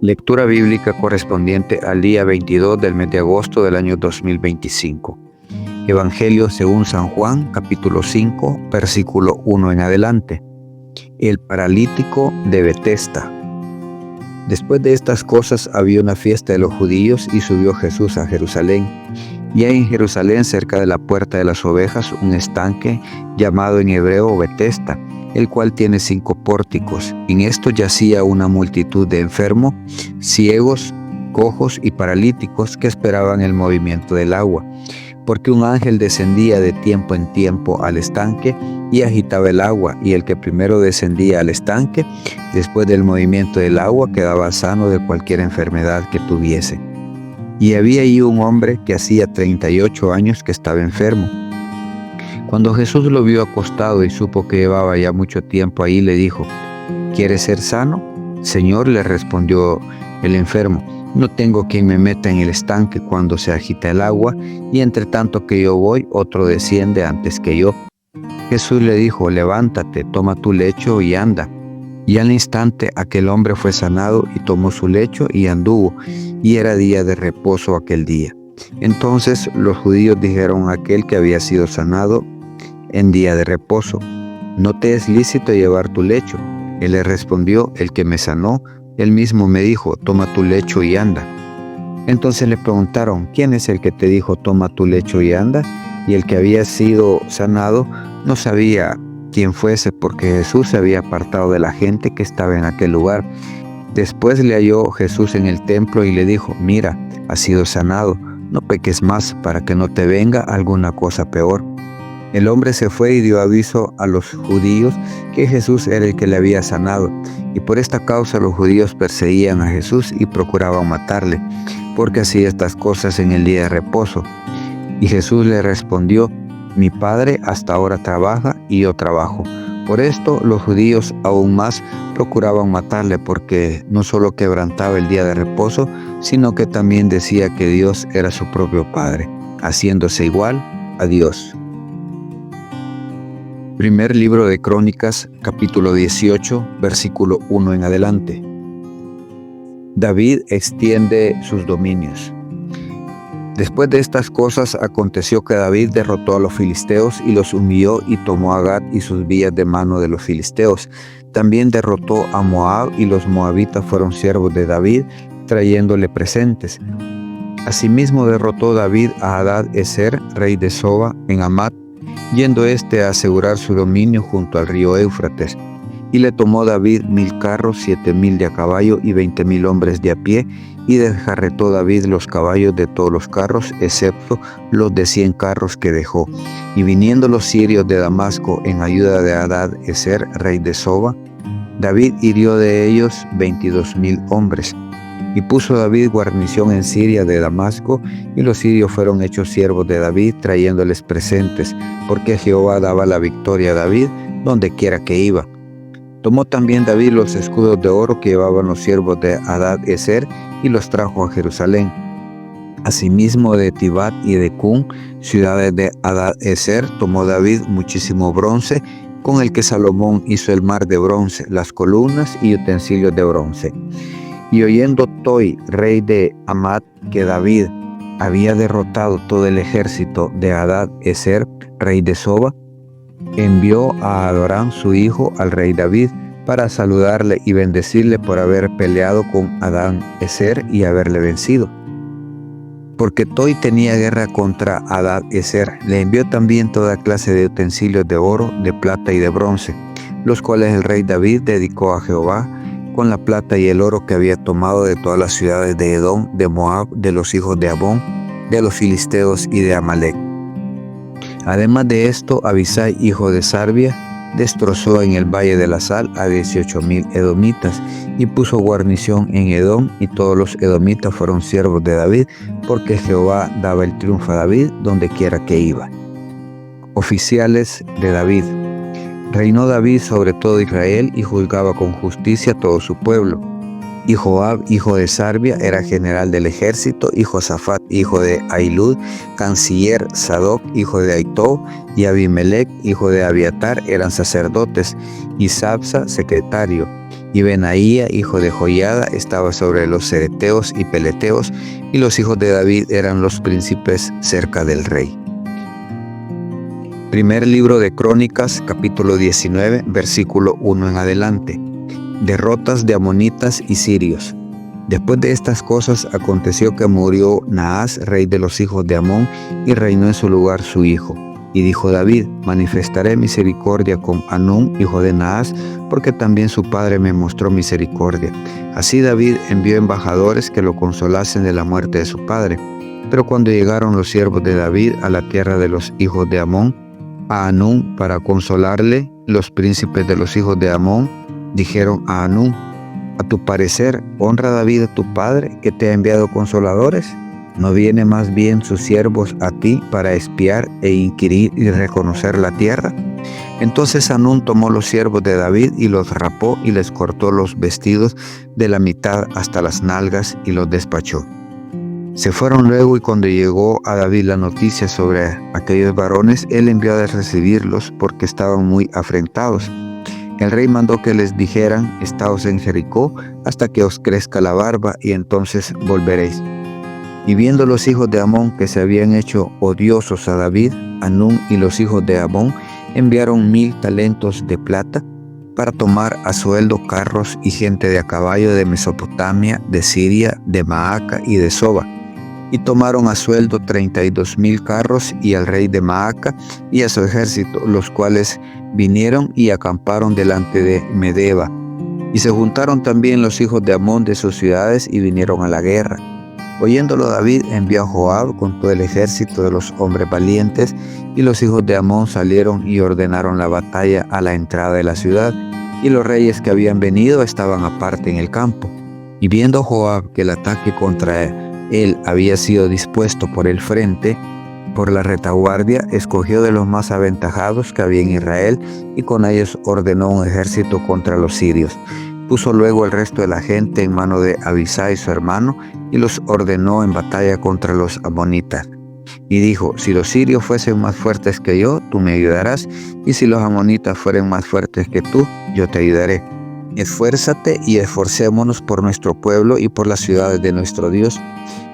Lectura bíblica correspondiente al día 22 del mes de agosto del año 2025. Evangelio según San Juan, capítulo 5, versículo 1 en adelante. El paralítico de Betesda. Después de estas cosas había una fiesta de los judíos y subió Jesús a Jerusalén. Y hay en Jerusalén, cerca de la puerta de las ovejas, un estanque llamado en hebreo Betesda, el cual tiene 5 pórticos. En esto yacía una multitud de enfermos, ciegos, cojos y paralíticos que esperaban el movimiento del agua, porque un ángel descendía de tiempo en tiempo al estanque y agitaba el agua, y el que primero descendía al estanque, después del movimiento del agua, quedaba sano de cualquier enfermedad que tuviese. Y había allí un hombre que hacía 38 años que estaba enfermo. Cuando Jesús lo vio acostado y supo que llevaba ya mucho tiempo ahí, le dijo: ¿Quieres ser sano? Señor, le respondió el enfermo, no tengo quien me meta en el estanque cuando se agita el agua, y entre tanto que yo voy, otro desciende antes que yo. Jesús le dijo: levántate, toma tu lecho y anda. Y al instante aquel hombre fue sanado y tomó su lecho y anduvo, y era día de reposo aquel día. Entonces los judíos dijeron a aquel que había sido sanado en día de reposo: ¿no te es lícito llevar tu lecho? Él le respondió: el que me sanó, él mismo me dijo: toma tu lecho y anda. Entonces le preguntaron: ¿quién es el que te dijo toma tu lecho y anda? Y el que había sido sanado no sabía quién fuese, porque Jesús se había apartado de la gente que estaba en aquel lugar. Después le halló Jesús en el templo y le dijo: mira, has sido sanado, no peques más para que no te venga alguna cosa peor. El hombre se fue y dio aviso a los judíos que Jesús era el que le había sanado, y por esta causa los judíos perseguían a Jesús y procuraban matarle, porque hacía estas cosas en el día de reposo. Y Jesús le respondió: mi Padre hasta ahora trabaja y yo trabajo. Por esto los judíos aún más procuraban matarle, porque no solo quebrantaba el día de reposo, sino que también decía que Dios era su propio Padre, haciéndose igual a Dios. Primer libro de Crónicas, capítulo 18, versículo 1 en adelante. David extiende sus dominios. Después de estas cosas aconteció que David derrotó a los filisteos y los humilló y tomó a Gat y sus villas de mano de los filisteos. También derrotó a Moab y los moabitas fueron siervos de David, trayéndole presentes. Asimismo derrotó David a Hadad-ezer, rey de Soba, en Hamat, yendo a asegurar su dominio junto al río Éufrates. Y le tomó David 1000 carros, 7000 de a caballo y 20,000 hombres de a pie, y desjarretó David los caballos de todos los carros, excepto los de 100 carros que dejó. Y viniendo los sirios de Damasco en ayuda de Hadad-ezer, rey de Soba, David hirió de ellos 22,000 hombres. Y puso David guarnición en Siria de Damasco, y los sirios fueron hechos siervos de David, trayéndoles presentes, porque Jehová daba la victoria a David donde quiera que iba. Tomó también David los escudos de oro que llevaban los siervos de Hadad-ezer y los trajo a Jerusalén. Asimismo de Tibat y de Cún, ciudades de Hadad-ezer, tomó David muchísimo bronce, con el que Salomón hizo el mar de bronce, las columnas y utensilios de bronce. Y oyendo Toi, rey de Hamat, que David había derrotado todo el ejército de Hadad-ezer, rey de Soba, envió a Adorán su hijo al rey David para saludarle y bendecirle por haber peleado con Hadad-ezer y haberle vencido. Porque Toi tenía guerra contra Hadad-ezer, le envió también toda clase de utensilios de oro, de plata y de bronce, los cuales el rey David dedicó a Jehová con la plata y el oro que había tomado de todas las ciudades de Edom, de Moab, de los hijos de Amón, de los filisteos y de Amalec. Además de esto, Abisai, hijo de Sarbia, destrozó en el valle de la sal a 18,000 edomitas y puso guarnición en Edom, y todos los edomitas fueron siervos de David, porque Jehová daba el triunfo a David donde quiera que iba. Oficiales de David. Reinó David sobre todo Israel y juzgaba con justicia a todo su pueblo. Y Joab, hijo de Sarbia, era general del ejército, y Josafat, hijo de Ahilud, canciller, Sadoc, hijo de Ahitob, y Abimelec, hijo de Abiatar, eran sacerdotes, y Sabsa, secretario, Y Benaía, hijo de Joiada, estaba sobre los cereteos y peleteos, y los hijos de David eran los príncipes cerca del rey. Primer libro de Crónicas, capítulo 19, versículo 1 en adelante. Derrotas de amonitas y sirios. Después de estas cosas aconteció que murió Naas, rey de los hijos de Amón, y reinó en su lugar su hijo. Y dijo David: manifestaré misericordia con Hanún, hijo de Naas, porque también su padre me mostró misericordia. Así David envió embajadores que lo consolasen de la muerte de su padre. Pero cuando llegaron los siervos de David a la tierra de los hijos de Amón, a Hanún para consolarle, los príncipes de los hijos de Amón dijeron a Hanún: a tu parecer, ¿honra David a tu padre, que te ha enviado consoladores? ¿No viene más bien sus siervos a ti para espiar e inquirir y reconocer la tierra? Entonces Hanún tomó los siervos de David y los rapó y les cortó los vestidos de la mitad hasta las nalgas y los despachó. Se fueron luego, y cuando llegó a David la noticia sobre aquellos varones, él envió a recibirlos porque estaban muy afrentados. El rey mandó que les dijeran: estaos en Jericó hasta que os crezca la barba, y entonces volveréis. Y viendo los hijos de Amón que se habían hecho odiosos a David, Hanún y los hijos de Amón enviaron 1000 talentos de plata para tomar a sueldo carros y gente de a caballo de Mesopotamia, de Siria, de Maaca y de Soba. Y tomaron a sueldo 32,000 carros y al rey de Maaca y a su ejército, los cuales vinieron y acamparon delante de Medeba. Y se juntaron también los hijos de Amón de sus ciudades y vinieron a la guerra. Oyéndolo David envió a Joab con todo el ejército de los hombres valientes, y los hijos de Amón salieron y ordenaron la batalla a la entrada de la ciudad, y los reyes que habían venido estaban aparte en el campo. Y viendo Joab que el ataque contra él había sido dispuesto por el frente, por la retaguardia, escogió de los más aventajados que había en Israel, y con ellos ordenó un ejército contra los sirios. Puso luego el resto de la gente en mano de Abisai su hermano, y los ordenó en batalla contra los amonitas. Y dijo: si los sirios fuesen más fuertes que yo, tú me ayudarás, y si los amonitas fueren más fuertes que tú, yo te ayudaré. Esfuérzate y esforcémonos por nuestro pueblo y por las ciudades de nuestro Dios,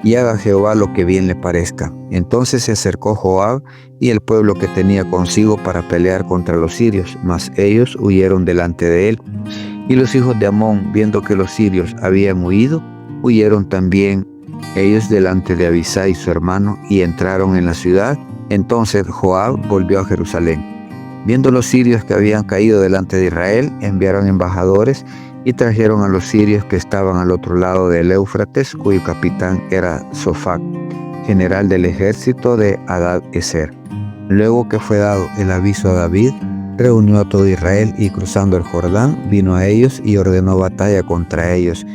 y haga Jehová lo que bien le parezca. Entonces se acercó Joab y el pueblo que tenía consigo para pelear contra los sirios, mas ellos huyeron delante de él. Y los hijos de Amón, viendo que los sirios habían huido, huyeron también ellos delante de Abisai su hermano, y entraron en la ciudad. Entonces Joab volvió a Jerusalén. Viendo los sirios que habían caído delante de Israel, enviaron embajadores y trajeron a los sirios que estaban al otro lado del Éufrates, cuyo capitán era Sofac, general del ejército de Hadad-Ezer. Luego que fue dado el aviso a David, reunió a todo Israel, y cruzando el Jordán vino a ellos y ordenó batalla contra ellos.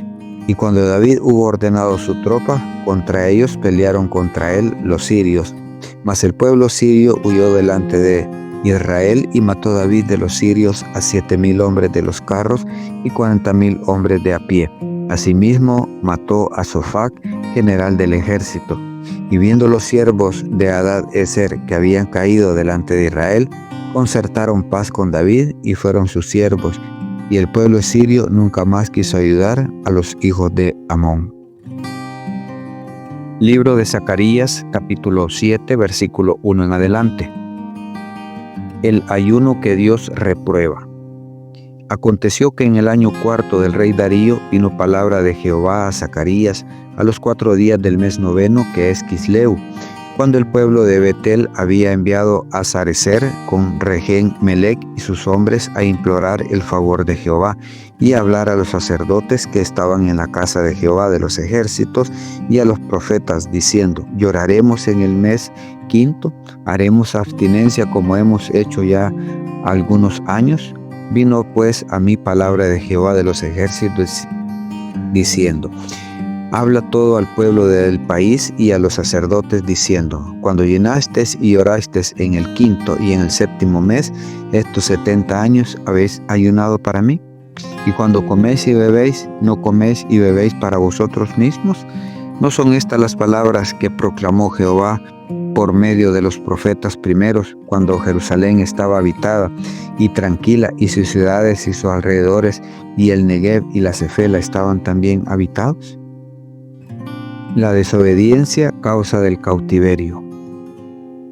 Y cuando David hubo ordenado su tropa contra ellos, pelearon contra él los sirios. Mas el pueblo sirio huyó delante de Israel, y mató David de los sirios a 7,000 hombres de los carros y 40,000 hombres de a pie. Asimismo mató a Sofac, general del ejército. Y viendo los siervos de Hadad-Ezer que habían caído delante de Israel, concertaron paz con David y fueron sus siervos. Y el pueblo sirio nunca más quiso ayudar a los hijos de Amón. Libro de Zacarías, capítulo 7, versículo 1 en adelante. El ayuno que Dios reprueba. Aconteció que en el año 4 del rey Darío vino palabra de Jehová a Zacarías a los 4 días del mes 9, que es Quisleu, cuando el pueblo de Betel había enviado a Sarecer con Regén Melec y sus hombres a implorar el favor de Jehová y a hablar a los sacerdotes que estaban en la casa de Jehová de los ejércitos y a los profetas, diciendo: lloraremos en el mes 5, haremos abstinencia como hemos hecho ya algunos años. Vino pues a mí palabra de Jehová de los ejércitos diciendo: habla todo al pueblo del país y a los sacerdotes diciendo: cuando llenasteis y orasteis en el 5 y en el 7 mes, estos 70 años habéis ayunado para mí. Y cuando coméis y bebéis, ¿no coméis y bebéis para vosotros mismos? ¿No son estas las palabras que proclamó Jehová por medio de los profetas primeros, cuando Jerusalén estaba habitada y tranquila, y sus ciudades y sus alrededores, y el Negev y la Cefela estaban también habitados? La desobediencia, causa del cautiverio.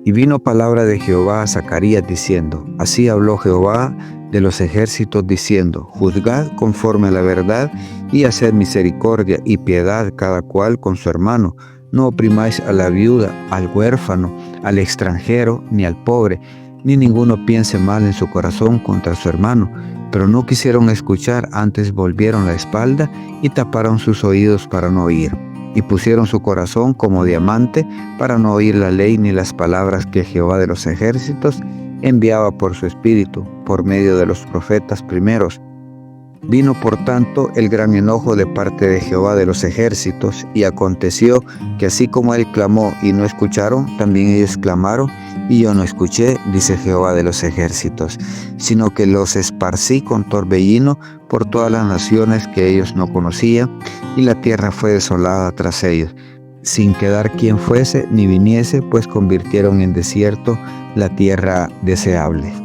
Y vino palabra de Jehová a Zacarías diciendo: Así habló Jehová de los ejércitos diciendo: Juzgad conforme a la verdad y haced misericordia y piedad cada cual con su hermano. No oprimáis a la viuda, al huérfano, al extranjero, ni al pobre, ni ninguno piense mal en su corazón contra su hermano. Pero no quisieron escuchar, antes volvieron la espalda y taparon sus oídos para no oír. Y pusieron su corazón como diamante para no oír la ley ni las palabras que Jehová de los ejércitos enviaba por su espíritu, por medio de los profetas primeros. Vino por tanto el gran enojo de parte de Jehová de los ejércitos, y aconteció que así como él clamó y no escucharon, también ellos clamaron y yo no escuché, dice Jehová de los ejércitos, sino que los esparcí con torbellino por todas las naciones que ellos no conocían, y la tierra fue desolada tras ellos, sin quedar quien fuese ni viniese, pues convirtieron en desierto la tierra deseable.